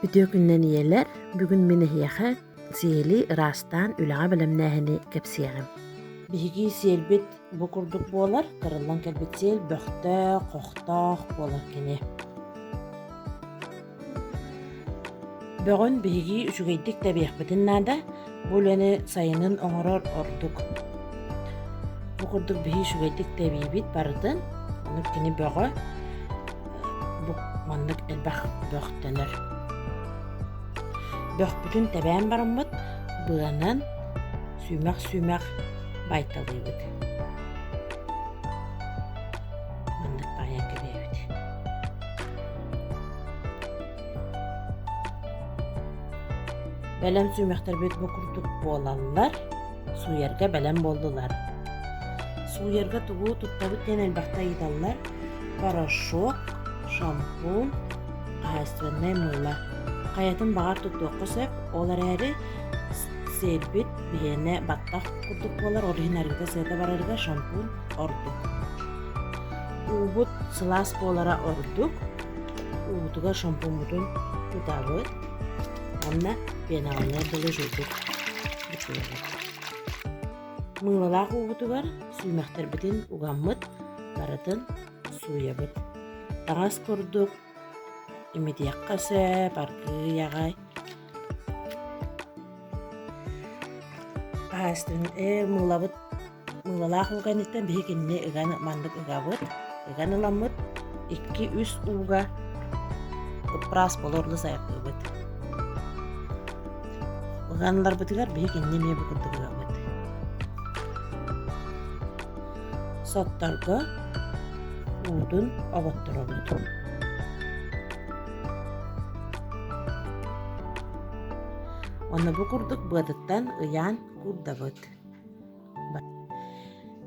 Ütüö günnen iyeler, бүгүн meni hiyaha sieli ырастаан üläҕэ бэлэмнээһини кэпсиэҕим. Биһиги сиэлбит бу курдук буолар, кырыллан кэлбит сиэл бөхтөөх, хохтоох буолар кини. Бөҕөн биһиги үчүгэйдик тэбиэхбитин наада, бу үлэни сайынын оҥорор ордук. Бу курдук биһиги үчүгэйдик тэбиибит барытын, ону кини бөҕө бу маннык элбэх бөхтөнөр. Бөхбүтүн тэбээн барыммыт, быанан сүүмэх байталыыбыт. Маннык баайан кэбиэбит. Бэлэм сүүмэхтэрбит бу курдук буолаллар, сууйарга бэлэм болдулар. Сууйарга тугу туттабыт диэн элбахта ыйдаллар, порошок, шампунь, качественный мыло. Кайатын багар туттуокко сөп, олар эри сиэлбит биһиэне баттах курдук буолар, орыһын арыгыта сыата барарыга шампунь ордук. Уубут сылаас буолара ордук, уубутугар шампуньбутун тутабыт, онна пеналанар дылы жуйдук бутуябыт. Мыылалаах уубутугар сүүмэхтэрбитин угаммыт, барытын сууябыт. Таҥас курдук имитиэххэ сөп, аргыыйаҕай. Мыылабыт, мыылалаах ууганниттен биһи кинини ыган маннык ыгабыт, ыган ыламмыт, 2-3 ууга ыппыраас болорлу сайаппыбыт. Ыганыларбытыгар биһи кинини эмиэ бу курдук ыгабыт. Сотторго уутун оботторобут. Онна бу курдук быатыттан ыяан курдабыт.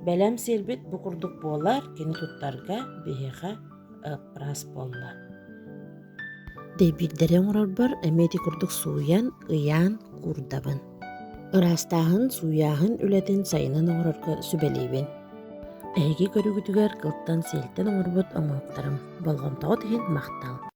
Бэлэм сиэлбит бу курдук буолар кини туттарга биһиэхэ ыппыраас болла. Дэйбирдэрэ оҥорорбор эмиэти курдук сууян ыяан курдабын. Ырастааһын сууяаһын үлэтин сайынын оҥорорго сүбэлиибин. Эһиги көрүгүтүгэр кылттан сиэлтэн оҥорбут оҥоохтарым. Болгомтоҕо тиһин махтал.